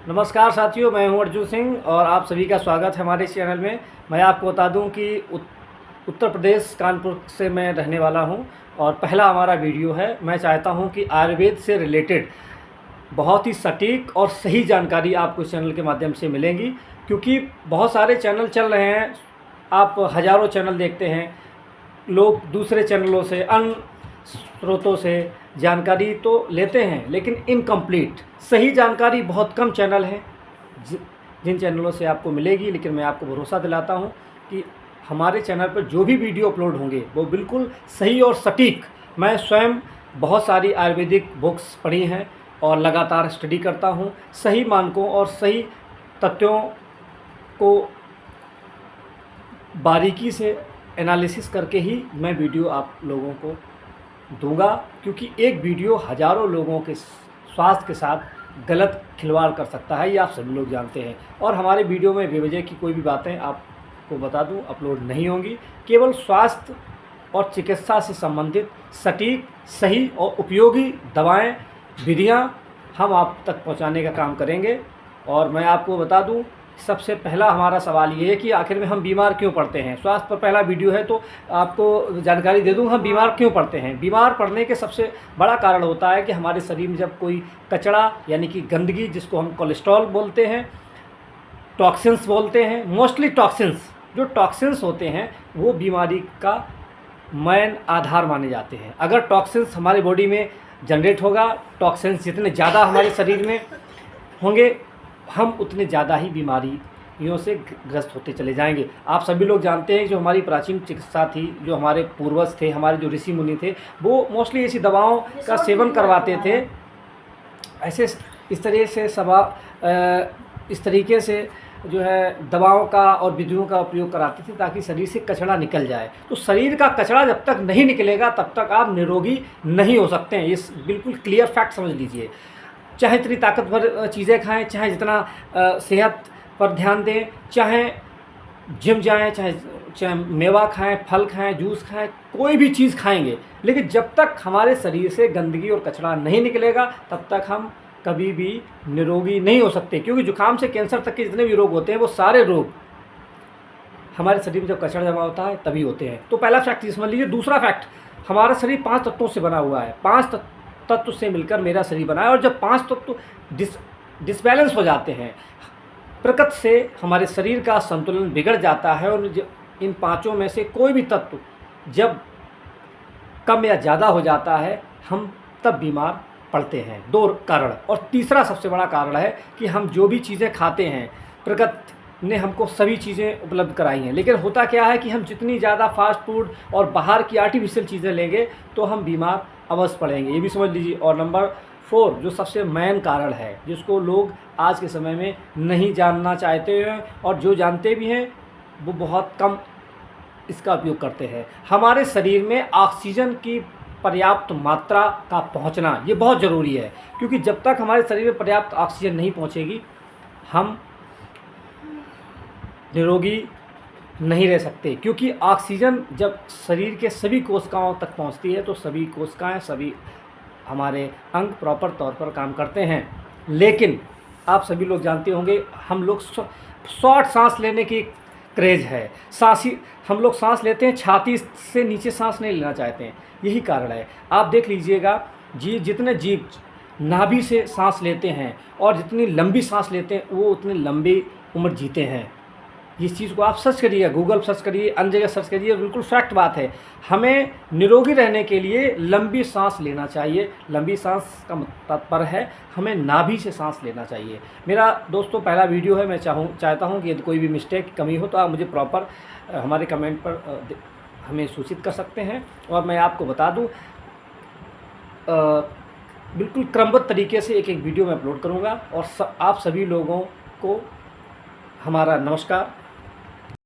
नमस्कार साथियों, मैं हूं अर्जुन सिंह और आप सभी का स्वागत है हमारे इस चैनल में। मैं आपको बता दूं कि उत्तर प्रदेश कानपुर से मैं रहने वाला हूं और पहला हमारा वीडियो है। मैं चाहता हूं कि आयुर्वेद से रिलेटेड बहुत ही सटीक और सही जानकारी आपको इस चैनल के माध्यम से मिलेंगी, क्योंकि बहुत सारे चैनल चल रहे हैं। आप हज़ारों चैनल देखते हैं, लोग दूसरे चैनलों से, अन्य स्रोतों से जानकारी तो लेते हैं, लेकिन इनकम्प्लीट सही जानकारी बहुत कम चैनल हैं जिन चैनलों से आपको मिलेगी। लेकिन मैं आपको भरोसा दिलाता हूं कि हमारे चैनल पर जो भी वीडियो अपलोड होंगे वो बिल्कुल सही और सटीक। मैं स्वयं बहुत सारी आयुर्वेदिक बुक्स पढ़ी हैं और लगातार स्टडी करता हूं। सही मानकों और सही तथ्यों को बारीकी से एनालिसिस करके ही मैं वीडियो आप लोगों को दूंगा, क्योंकि एक वीडियो हज़ारों लोगों के स्वास्थ्य के साथ गलत खिलवाड़ कर सकता है, ये आप सभी लोग जानते हैं। और हमारे वीडियो में बेवजह की कोई भी बातें आपको बता दूं अपलोड नहीं होंगी। केवल स्वास्थ्य और चिकित्सा से संबंधित सटीक, सही और उपयोगी दवाएं, विधियां हम आप तक पहुंचाने का काम करेंगे। और मैं आपको बता दूं, सबसे पहला हमारा सवाल ये है कि आखिर में हम बीमार क्यों पड़ते हैं। स्वास्थ्य पर पहला वीडियो है तो आपको जानकारी दे दूं हम बीमार क्यों पड़ते हैं। बीमार पड़ने के सबसे बड़ा कारण होता है कि हमारे शरीर में जब कोई कचरा यानी कि गंदगी, जिसको हम कोलेस्ट्रॉल बोलते हैं, टॉक्सिन्स बोलते हैं, मोस्टली टॉक्सिन्स, जो टॉक्सिन्स होते हैं वो बीमारी का मेन आधार माने जाते हैं। अगर टॉक्सिन्स हमारी बॉडी में जनरेट होगा, टॉक्सिन्स जितने ज़्यादा हमारे शरीर में होंगे, हम उतने ज़्यादा ही बीमारियों से ग्रस्त होते चले जाएंगे। आप सभी लोग जानते हैं जो हमारी प्राचीन चिकित्सा थी, जो हमारे पूर्वज थे, हमारे जो ऋषि मुनि थे, वो मोस्टली ऐसी दवाओं का सेवन करवाते थे। ऐसे इस तरीके से जो है दवाओं का और विधियों का उपयोग कराते थे ताकि शरीर से कचरा निकल जाए। तो शरीर का कचरा जब तक नहीं निकलेगा तब तक आप निरोगी नहीं हो सकते हैं। ये बिल्कुल क्लियर फैक्ट समझ लीजिए। चाहे इतनी ताकतवर चीज़ें खाएं, चाहे जितना सेहत पर ध्यान दें, चाहे जिम जाएं, चाहे मेवा खाएं, फल खाएं, जूस खाएं, कोई भी चीज़ खाएंगे, लेकिन जब तक हमारे शरीर से गंदगी और कचरा नहीं निकलेगा तब तक हम कभी भी निरोगी नहीं हो सकते। क्योंकि जुकाम से कैंसर तक के जितने भी रोग होते हैं वो सारे रोग हमारे शरीर में जब कचरा जमा होता है तभी होते हैं। तो पहला फैक्ट ये समझ लीजिए। दूसरा फैक्ट, हमारा शरीर 5 तत्वों से बना हुआ है। 5 तत्व से मिलकर मेरा शरीर बना है, और जब 5 तत्व डिसबैलेंस हो जाते हैं, प्रकृति से हमारे शरीर का संतुलन बिगड़ जाता है, और इन पांचों में से कोई भी तत्व जब कम या ज़्यादा हो जाता है हम तब बीमार पड़ते हैं। 2 कारण। और तीसरा सबसे बड़ा कारण है कि हम जो भी चीज़ें खाते हैं, प्रकृति ने हमको सभी चीज़ें उपलब्ध कराई हैं, लेकिन होता क्या है कि हम जितनी ज़्यादा फास्ट फूड और बाहर की आर्टिफिशियल चीज़ें लेंगे तो हम बीमार अवश्य पड़ेंगे, ये भी समझ लीजिए। और नंबर 4 जो सबसे मेन कारण है, जिसको लोग आज के समय में नहीं जानना चाहते हैं, और जो जानते भी हैं वो बहुत कम इसका उपयोग करते हैं। हमारे शरीर में ऑक्सीजन की पर्याप्त मात्रा का पहुंचना ये बहुत ज़रूरी है, क्योंकि जब तक हमारे शरीर में पर्याप्त ऑक्सीजन नहीं पहुंचेगी हम निरोगी नहीं रह सकते। क्योंकि ऑक्सीजन जब शरीर के सभी कोशिकाओं तक पहुंचती है तो सभी कोशिकाएं, सभी हमारे अंग प्रॉपर तौर पर काम करते हैं। लेकिन आप सभी लोग जानते होंगे, हम लोग शॉर्ट सांस लेने की क्रेज़ है। हम लोग सांस लेते हैं, छाती से नीचे सांस नहीं लेना चाहते हैं। यही कारण है। आप देख लीजिएगा, जितने जीव नाभि से सांस लेते हैं और जितनी लंबी सांस लेते हैं वो उतनी लंबी उम्र जीते हैं। इस चीज़ को आप सर्च करिए, गूगल सर्च करिए, अन्य जगह सर्च करिए, बिल्कुल फैक्ट बात है। हमें निरोगी रहने के लिए लंबी सांस लेना चाहिए। लंबी सांस का तात्पर्य है हमें नाभि से सांस लेना चाहिए। मेरा दोस्तों पहला वीडियो है। मैं चाहता हूं कि यदि कोई भी मिस्टेक, कमी हो तो आप मुझे प्रॉपर हमारे कमेंट पर हमें सूचित कर सकते हैं। और मैं आपको बता दूँ, बिल्कुल क्रमबद्ध तरीके से एक वीडियो मैं अपलोड करूँगा। और आप सभी लोगों को हमारा नमस्कार।